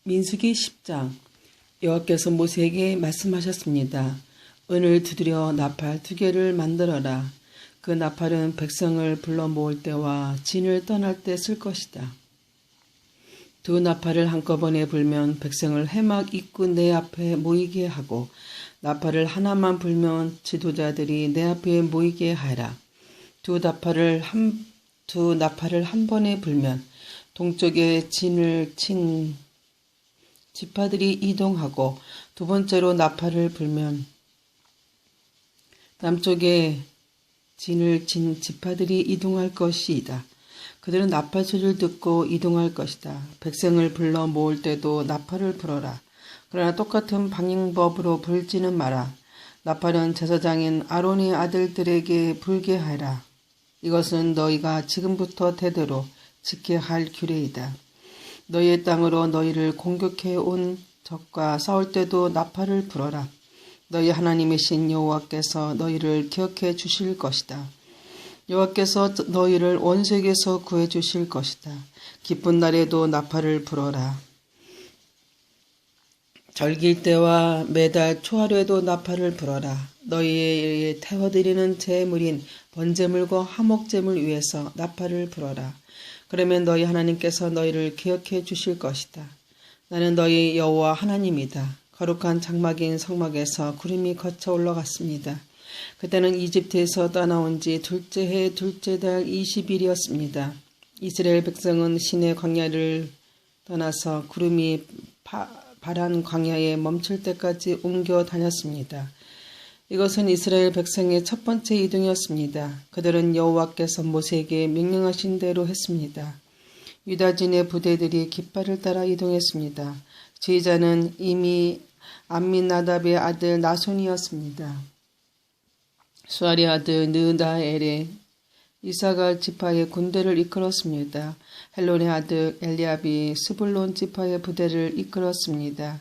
민수기 10장. 여호와께서 모세에게 말씀하셨습니다. 은을 두드려 나팔 2개를 만들어라. 그 나팔은 백성을 불러 모을 때와 진을 떠날 때 쓸 것이다. 2 나팔을 한꺼번에 불면 백성을 해막 입구 내 앞에 모이게 하고, 나팔을 하나만 불면 지도자들이 내 앞에 모이게 하라. 2 나팔을 한 번에 불면 동쪽에 진을 친 지파들이 이동하고, 2번째로 나팔을 불면 남쪽에 진을 친 지파들이 이동할 것이다. 그들은 나팔 소리를 듣고 이동할 것이다. 백성을 불러 모을 때도 나팔을 불어라. 그러나 똑같은 방법으로 불지는 마라. 나팔은 제사장인 아론의 아들들에게 불게 하라. 이것은 너희가 지금부터 대대로 지켜야 할 규례이다. 너희의 땅으로 너희를 공격해 온 적과 싸울 때도 나팔을 불어라. 너희 하나님이신 여호와께서 너희를 기억해 주실 것이다. 여호와께서 너희를 원수에게서 구해 주실 것이다. 기쁜 날에도 나팔을 불어라. 절기일 때와 매달 초하루에도 나팔을 불어라. 너희의 태워드리는 제물인 번제물과 화목제물 위에서 나팔을 불어라. 그러면 너희 하나님께서 너희를 기억해 주실 것이다. 나는 너희 여호와 하나님이다. 거룩한 장막인 성막에서 구름이 거쳐 올라갔습니다. 그때는 이집트에서 떠나온 지 둘째 해 둘째 달 20일이었습니다. 이스라엘 백성은 시내 광야를 떠나서 구름이 파란 광야에 멈출 때까지 옮겨 다녔습니다. 이것은 이스라엘 백성의 첫 번째 이동이었습니다. 그들은 여호와께서 모세에게 명령하신 대로 했습니다. 유다진의 부대들이 깃발을 따라 이동했습니다. 지휘자는 이미 암미나답의 아들 나손이었습니다. 수알의 아들 느다엘의 이사갈 지파의 군대를 이끌었습니다. 헬론의 아들 엘리압이 스불론 지파의 부대를 이끌었습니다.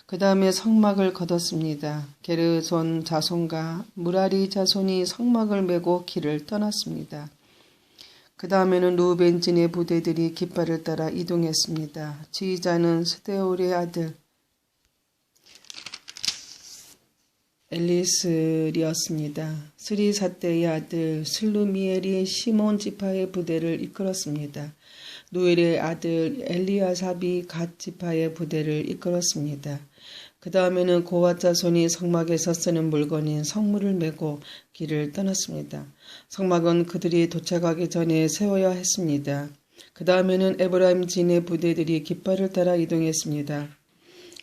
그 다음에 성막을 걷었습니다. 게르손 자손과 무라리 자손이 성막을 메고 길을 떠났습니다. 그 다음에는 루벤진의 부대들이 깃발을 따라 이동했습니다. 지휘자는 스데올의 아들 엘리스리였습니다. 스리사떼의 아들 슬루미엘이 시몬 지파의 부대를 이끌었습니다. 누엘의 아들 엘리아삽이 갓 지파의 부대를 이끌었습니다. 그 다음에는 고핫 자손이 성막에서 쓰는 물건인 성물을 메고 길을 떠났습니다. 성막은 그들이 도착하기 전에 세워야 했습니다. 그 다음에는 에브라임 진의 부대들이 깃발을 따라 이동했습니다.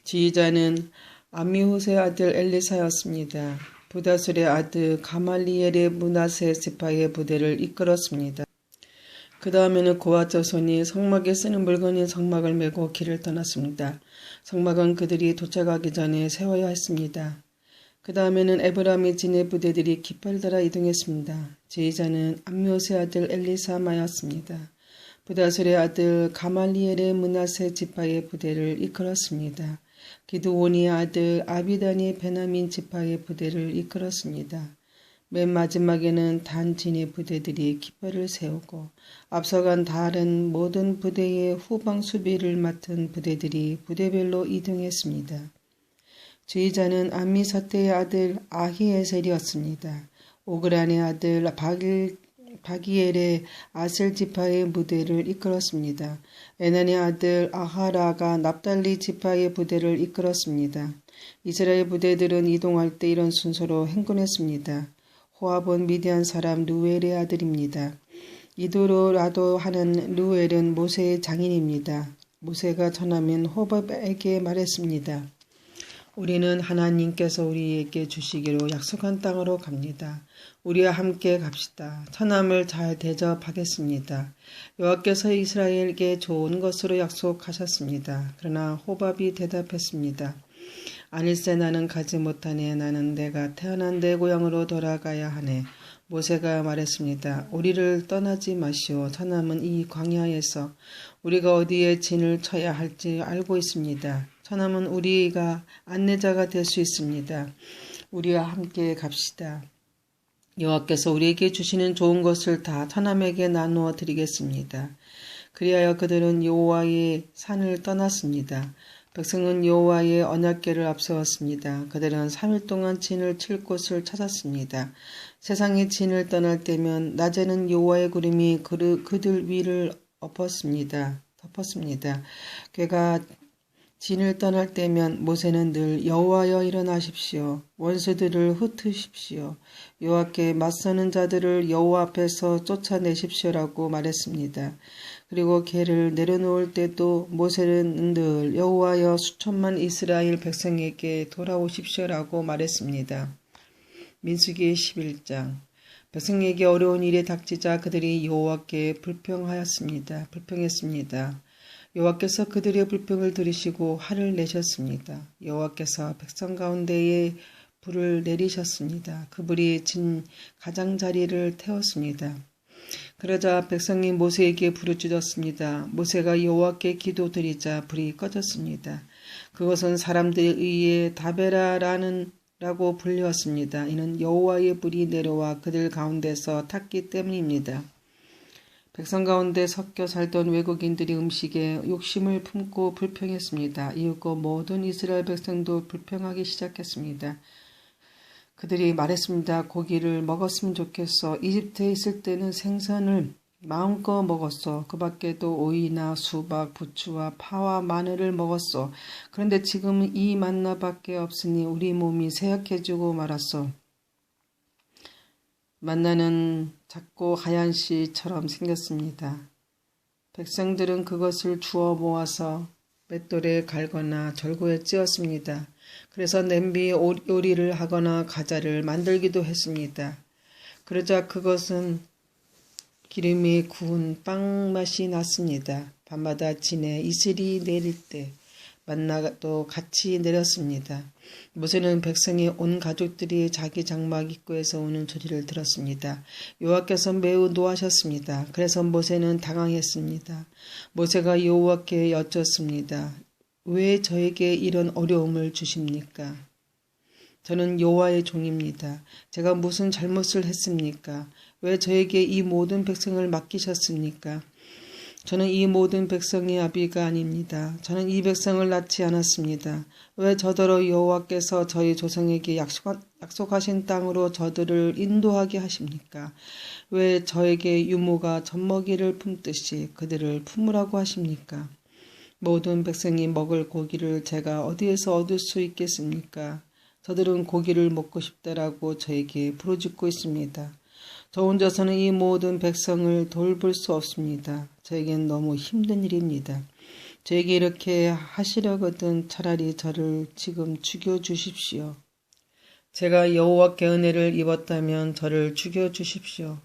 지휘자는 암미후스의 아들 엘리사였습니다. 부다술의 아들 가말리엘의 므낫세 지파의 부대를 이끌었습니다. 그 다음에는 고핫 자손이 성막에 쓰는 물건인 성막을 메고 길을 떠났습니다. 성막은 그들이 도착하기 전에 세워야 했습니다. 그 다음에는 에브라임 진의 부대들이 깃발을 따라 이동했습니다. 지휘자는 암미후스의 아들 엘리사마였습니다. 부다술의 아들 가말리엘의 므낫세 지파의 부대를 이끌었습니다. 기드온의 아들 아비단이 베냐민 지파의 부대를 이끌었습니다. 맨 마지막에는 단진의 부대들이 깃발을 세우고, 앞서간 다른 모든 부대의 후방 수비를 맡은 부대들이 부대별로 이동했습니다. 지휘자는 암미사떼의 아들 아히에셀이었습니다. 오그란의 아들 바기엘의 아셀 지파의 부대를 이끌었습니다. 에난의 아들 아하라가 납달리 지파의 부대를 이끌었습니다. 이스라엘 부대들은 이동할 때 이런 순서로 행군했습니다. 호압은 미디안 사람 루엘의 아들입니다. 이도로라도 하는 루엘은 모세의 장인입니다. 모세가 전하면 호밥에게 말했습니다. 우리는 하나님께서 우리에게 주시기로 약속한 땅으로 갑니다. 우리와 함께 갑시다. 천함을 잘 대접하겠습니다. 여호와께서 이스라엘에게 좋은 것으로 약속하셨습니다. 그러나 호밥이 대답했습니다. 아닐세, 나는 가지 못하네. 나는 내가 태어난 내 고향으로 돌아가야 하네. 모세가 말했습니다. 우리를 떠나지 마시오. 천함은 이 광야에서 우리가 어디에 진을 쳐야 할지 알고 있습니다. 천함은 우리가 안내자가 될 수 있습니다. 우리와 함께 갑시다. 여호와께서 우리에게 주시는 좋은 것을 다 천함에게 나누어 드리겠습니다. 그리하여 그들은 여호와의 산을 떠났습니다. 백성은 여호와의 언약궤를 앞세웠습니다. 그들은 3일 동안 진을 칠 곳을 찾았습니다. 세상의 진을 떠날 때면 낮에는 여호와의 구름이 그들 위를 덮었습니다. 궤가 진을 떠날 때면 모세는 늘 여호와여 일어나십시오. 원수들을 흩으십시오. 여호와께 맞서는 자들을 여호와 앞에서 쫓아내십시오라고 말했습니다. 그리고 궤를 내려놓을 때도 모세는 늘 여호와여 수천만 이스라엘 백성에게 돌아오십시오라고 말했습니다. 민수기 11장. 백성에게 어려운 일에 닥치자 그들이 여호와께 불평했습니다. 여호와께서 그들의 불평을 들으시고 화를 내셨습니다. 여호와께서 백성 가운데에 불을 내리셨습니다. 그 불이 진 가장자리를 태웠습니다. 그러자 백성이 모세에게 부르짖었습니다. 모세가 여호와께 기도드리자 불이 꺼졌습니다. 그것은 사람들에 의해 다베라라고 불렸습니다. 이는 여호와의 불이 내려와 그들 가운데서 탔기 때문입니다. 백성 가운데 섞여 살던 외국인들이 음식에 욕심을 품고 불평했습니다. 이윽고 모든 이스라엘 백성도 불평하기 시작했습니다. 그들이 말했습니다. 고기를 먹었으면 좋겠어. 이집트에 있을 때는 생선을 마음껏 먹었어. 그 밖에도 오이나 수박, 부추와 파와 마늘을 먹었어. 그런데 지금은 이 만나밖에 없으니 우리 몸이 쇠약해지고 말았어. 만나는 작고 하얀 씨처럼 생겼습니다. 백성들은 그것을 주워 모아서 맷돌에 갈거나 절구에 찧었습니다. 그래서 냄비에 요리를 하거나 과자를 만들기도 했습니다. 그러자 그것은 기름이 구운 빵 맛이 났습니다. 밤마다 진에 이슬이 내릴 때 만나도 같이 내렸습니다. 모세는 백성의 온 가족들이 자기 장막 입구에서 오는 소리를 들었습니다. 여호와께서 매우 노하셨습니다. 그래서 모세는 당황했습니다. 모세가 여호와께 여쭙습니다. 왜 저에게 이런 어려움을 주십니까? 저는 여호와의 종입니다. 제가 무슨 잘못을 했습니까? 왜 저에게 이 모든 백성을 맡기셨습니까? 저는 이 모든 백성의 아비가 아닙니다. 저는 이 백성을 낳지 않았습니다. 왜 저더러 여호와께서 저희 조상에게 약속하신 땅으로 저들을 인도하게 하십니까? 왜 저에게 유모가 젖먹이를 품듯이 그들을 품으라고 하십니까? 모든 백성이 먹을 고기를 제가 어디에서 얻을 수 있겠습니까? 저들은 고기를 먹고 싶다라고 저에게 부르짖고 있습니다. 저 혼자서는 이 모든 백성을 돌볼 수 없습니다. 저에겐 너무 힘든 일입니다. 저에게 이렇게 하시려거든 차라리 저를 지금 죽여주십시오. 제가 여호와께 은혜를 입었다면 저를 죽여주십시오.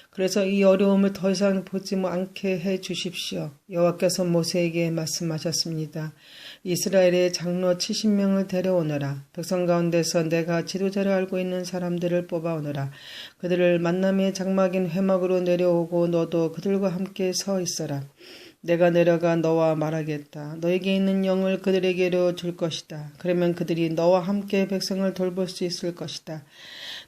그래서 이 어려움을 더 이상 보지 않게 해주십시오. 여호와께서 모세에게 말씀하셨습니다. 이스라엘의 장로 70명을 데려오너라. 백성 가운데서 내가 지도자를 알고 있는 사람들을 뽑아오너라. 그들을 만남의 장막인 회막으로 내려오고 너도 그들과 함께 서 있어라. 내가 내려가 너와 말하겠다. 너에게 있는 영을 그들에게로 줄 것이다. 그러면 그들이 너와 함께 백성을 돌볼 수 있을 것이다.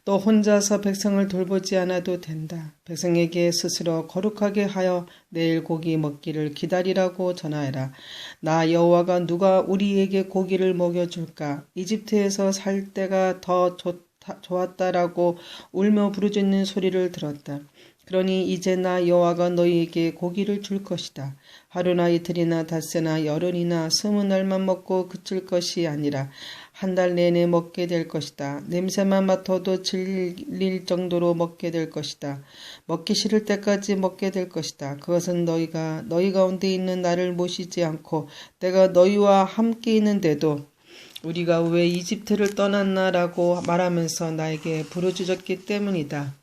또 혼자서 백성을 돌보지 않아도 된다. 백성에게 스스로 거룩하게 하여 내일 고기 먹기를 기다리라고 전하여라. 나 여호와가 누가 우리에게 고기를 먹여줄까? 이집트에서 살 때가 더 좋았다라고 울며 부르짖는 소리를 들었다. 그러니 이제 나 여호와가 너희에게 고기를 줄 것이다. 하루나 이틀이나 닷새나 열흘이나 20날만 먹고 그칠 것이 아니라 한 달 내내 먹게 될 것이다. 냄새만 맡아도 질릴 정도로 먹게 될 것이다. 먹기 싫을 때까지 먹게 될 것이다. 그것은 너희가 너희 가운데 있는 나를 모시지 않고 내가 너희와 함께 있는데도 우리가 왜 이집트를 떠났나라고 말하면서 나에게 부르짖었기 때문이다.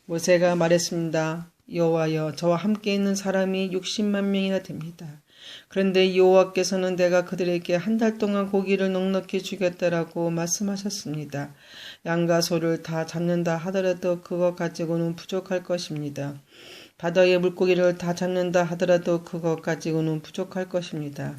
모세가 말했습니다. 여호와여, 저와 함께 있는 사람이 60만 명이나 됩니다. 그런데 여호와께서는 내가 그들에게 한 달 동안 고기를 넉넉히 주겠다라고 말씀하셨습니다. 양과 소를 다 잡는다 하더라도 그것 가지고는 부족할 것입니다. 바다의 물고기를 다 잡는다 하더라도 그것 가지고는 부족할 것입니다.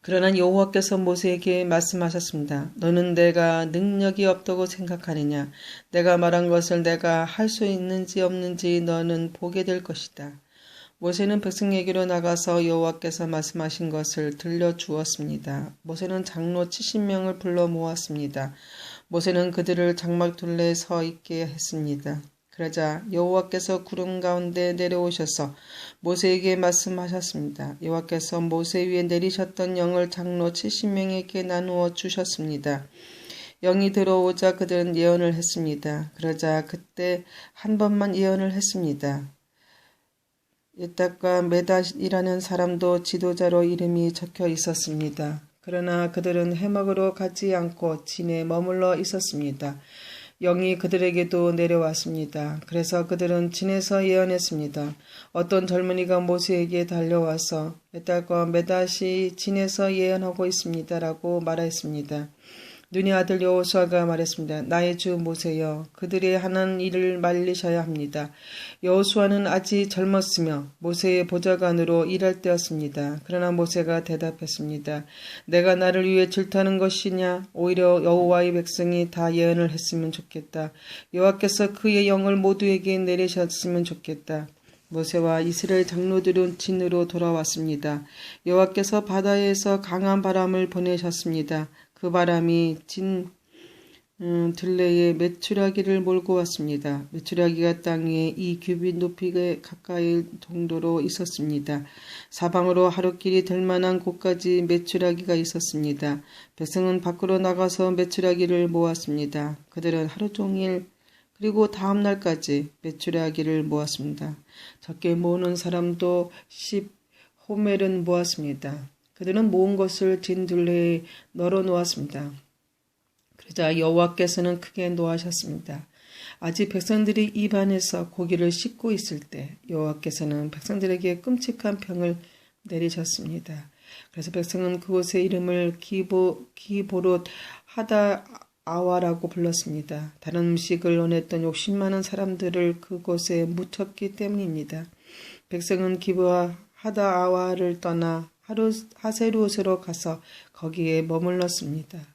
그러나 여호와께서 모세에게 말씀하셨습니다. 너는 내가 능력이 없다고 생각하느냐? 내가 말한 것을 내가 할 수 있는지 없는지 너는 보게 될 것이다. 모세는 백성에게로 나가서 여호와께서 말씀하신 것을 들려주었습니다. 모세는 장로 70명을 불러 모았습니다. 모세는 그들을 장막 둘레에 서 있게 했습니다. 그러자 여호와께서 구름 가운데 내려오셔서 모세에게 말씀하셨습니다. 여호와께서 모세 위에 내리셨던 영을 장로 70명에게 나누어 주셨습니다. 영이 들어오자 그들은 예언을 했습니다. 그러자 그때 한 번만 예언을 했습니다. 예딱과 메닷이라는 사람도 지도자로 이름이 적혀 있었습니다. 그러나 그들은 해먹으로 가지 않고 진에 머물러 있었습니다. 영이 그들에게도 내려왔습니다. 그래서 그들은 진에서 예언했습니다. 어떤 젊은이가 모세에게 달려와서 예딱과 메닷이 진에서 예언하고 있습니다라고 말했습니다. 눈의 아들 여호수아가 말했습니다. 나의 주 모세여, 그들이 하는 일을 말리셔야 합니다. 여호수아는 아직 젊었으며 모세의 보좌관으로 일할 때였습니다. 그러나 모세가 대답했습니다. 내가 나를 위해 질투하는 것이냐? 오히려 여호와의 백성이 다 예언을 했으면 좋겠다. 여호와께서 그의 영을 모두에게 내리셨으면 좋겠다. 모세와 이스라엘 장로들은 진으로 돌아왔습니다. 여호와께서 바다에서 강한 바람을 보내셨습니다. 그 바람이 진 들레에 메추라기를 몰고 왔습니다. 메추라기가 땅 위에 2규빗 높이에 가까이 정도로 있었습니다. 사방으로 하루길이 될 만한 곳까지 메추라기가 있었습니다. 백성은 밖으로 나가서 메추라기를 모았습니다. 그들은 하루 종일 그리고 다음 날까지 메추라기를 모았습니다. 적게 모으는 사람도 10호멜은 모았습니다. 그들은 모은 것을 진둘레에 널어 놓았습니다. 그러자 여호와께서는 크게 노하셨습니다. 아직 백성들이 입안에서 고기를 씹고 있을 때 여호와께서는 백성들에게 끔찍한 병을 내리셨습니다. 그래서 백성은 그곳의 이름을 기보롯 하다 아와라고 불렀습니다. 다른 음식을 원했던 욕심 많은 사람들을 그곳에 묻혔기 때문입니다. 백성은 기브와 하다 아와를 떠나 하세롯으로 가서 거기에 머물렀습니다.